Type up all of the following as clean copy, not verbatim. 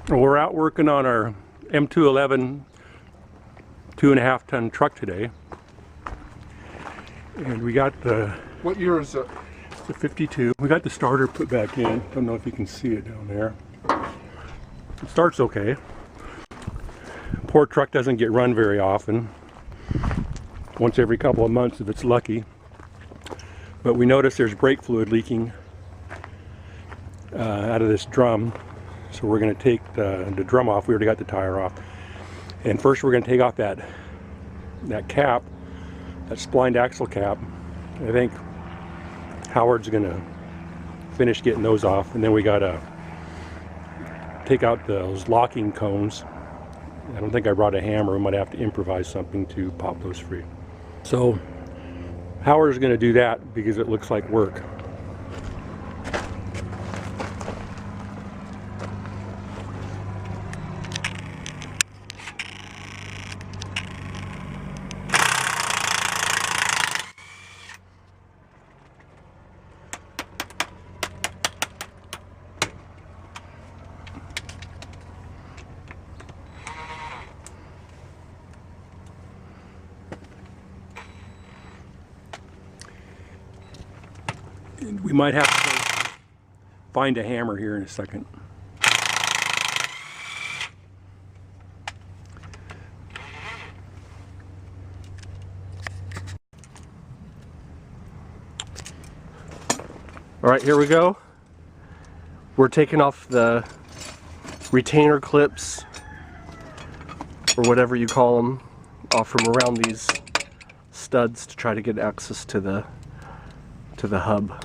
Well, we're out working on our M211 2.5 ton truck today, and we got the... What year is it? It's a 52. We got the starter put back in. Don't know if you can see it down there. It starts okay. Poor truck doesn't get run very often. Once every couple of months if it's lucky. But we noticed there's brake fluid leaking out of this drum. So we're going to take the drum off. We already got the tire off. And first we're going to take off that cap, that splined axle cap. I think Howard's going to finish getting those off. And then we got to take out those locking cones. I don't think I brought a hammer. We might have to improvise something to pop those free. So Howard's going to do that because it looks like work. And we might have to find a hammer here in a second. All right, here we go. We're taking off the retainer clips, or whatever you call them, off from around these studs to try to get access to the hub.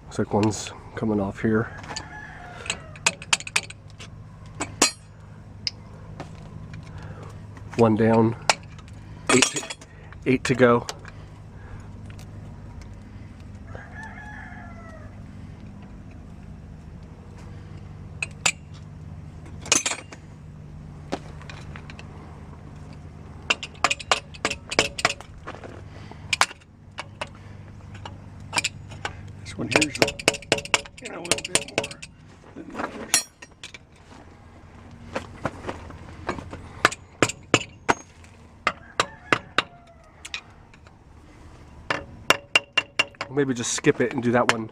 Looks like one's coming off here. One down, eight to go. This one here's a little bit more than the others. Maybe just skip it and do that one.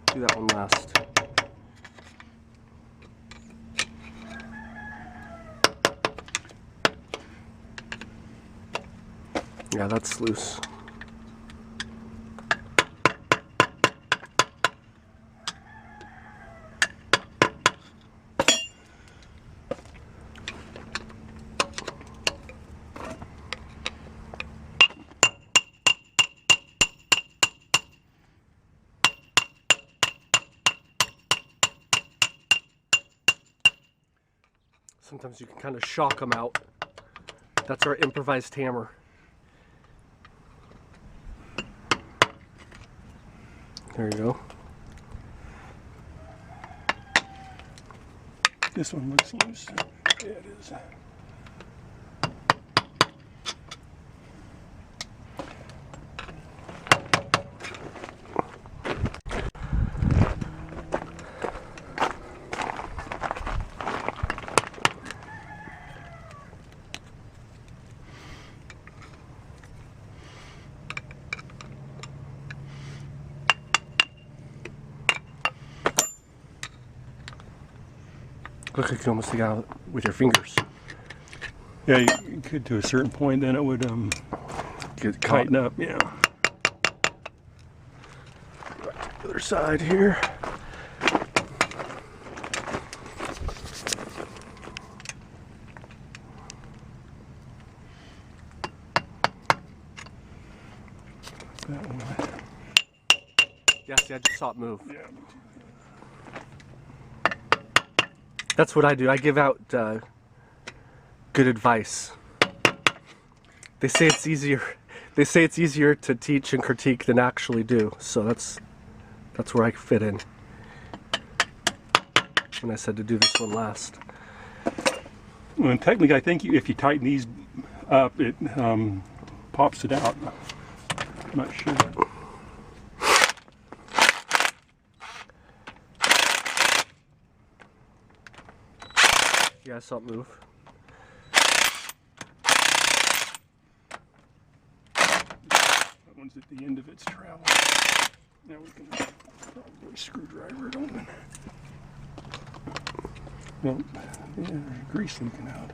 Do that one last. Yeah, that's loose. Sometimes you can kind of shock them out. That's our improvised hammer. There you go. This one looks loose. Yeah, it is. Looks like you can almost take it out with your fingers. Yeah, you could to a certain point, then it would Get tighten up. Yeah. Right to the other side here. That one. Yeah, see, I just saw it move. Yeah. That's what I do. I give out good advice. They say it's easier. They say it's easier to teach and critique than actually do. So that's where I fit in. When I said to do this one last. Well, and technically, I think if you tighten these up, it pops it out. I'm not sure. Yeah, I saw it move. That one's at the end of its travel. Now we can probably screwdriver it open. Well, yeah, there's grease leaking out.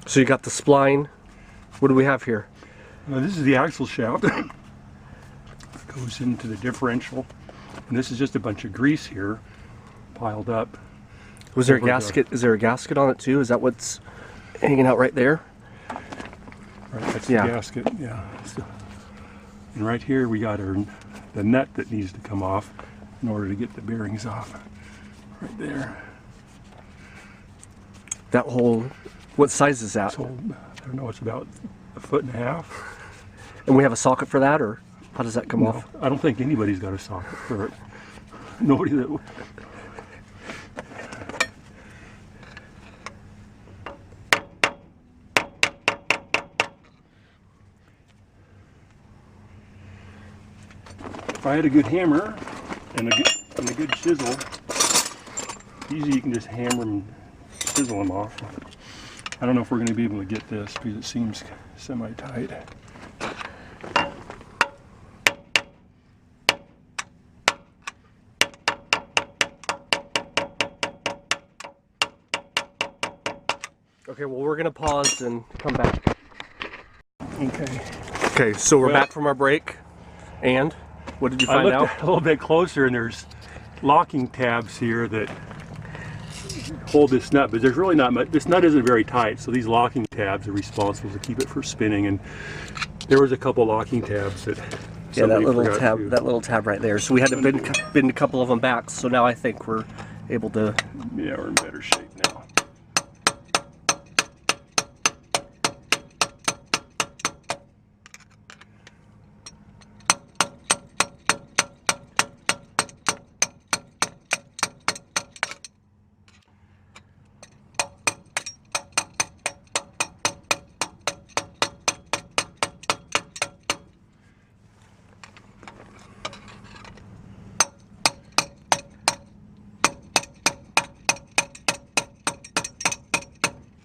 So you got the spline. What do we have here? This is the axle shaft. Goes into the differential. And this is just a bunch of grease here piled up. Was there a over gasket? Is there a gasket on it too? Is that what's hanging out right there? Right, that's Yeah. the gasket, yeah. So, and right here we got the nut that needs to come off in order to get the bearings off. Right there. That whole, what size is that? So, I don't know, it's about 1.5 feet. And we have a socket for that, or how does that come off? I don't think anybody's got a socket for it. Nobody that... If I had a good hammer and a good chisel, easy you can just hammer and chisel them off. I don't know if we're going to be able to get this because it seems semi-tight. Okay, well we're gonna pause and come back. Okay. Okay, so we're Well- back from our break, and what did you I find looked out? a little bit closer and there's locking tabs here that hold this nut, but there's really not much. This nut isn't very tight, so these locking tabs are responsible to keep it from spinning. And there was a couple locking tabs that Yeah, that somebody little forgot tab, to- that little tab right there. So we had to bend a couple of them back. So now I think we're able to. Yeah, we're in better shape now.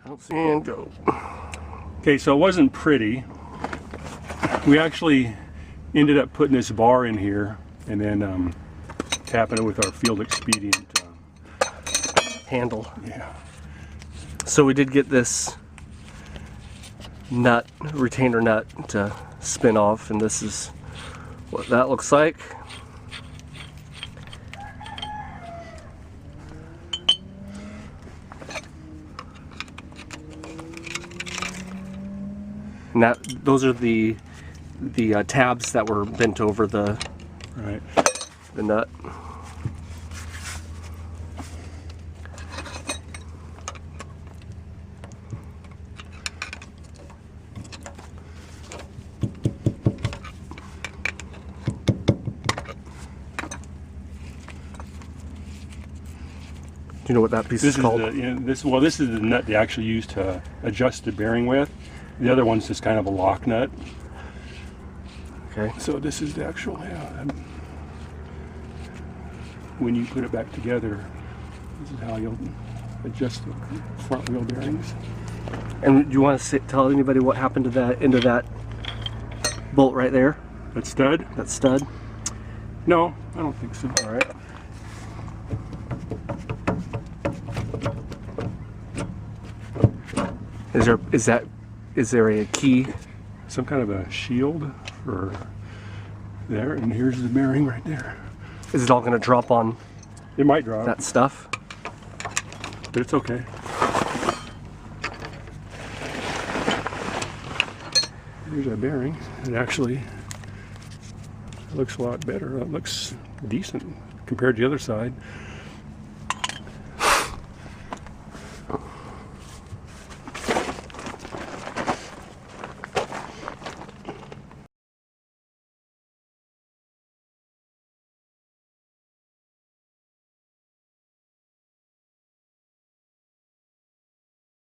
I don't see. And go. Okay, so it wasn't pretty. We actually ended up putting this bar in here and then tapping it with our field expedient. Handle. Yeah. So we did get this nut, retainer nut, to spin off, and this is what that looks like. And those are the tabs that were bent over the Right. nut. Do you know what that piece This is called? This is the nut they actually use to adjust the bearing with. The other one's just kind of a lock nut. Okay. So this is the actual, when you put it back together, this is how you'll adjust the front wheel bearings. And do you want to tell anybody what happened to that end of that bolt right there? That stud? That stud? No, I don't think so. All right. Is there a key? Some kind of a shield for there, and here's the bearing right there. Is it all going to drop on It might drop, that stuff? but it's okay. Here's our bearing. It actually looks a lot better. It looks decent compared to the other side.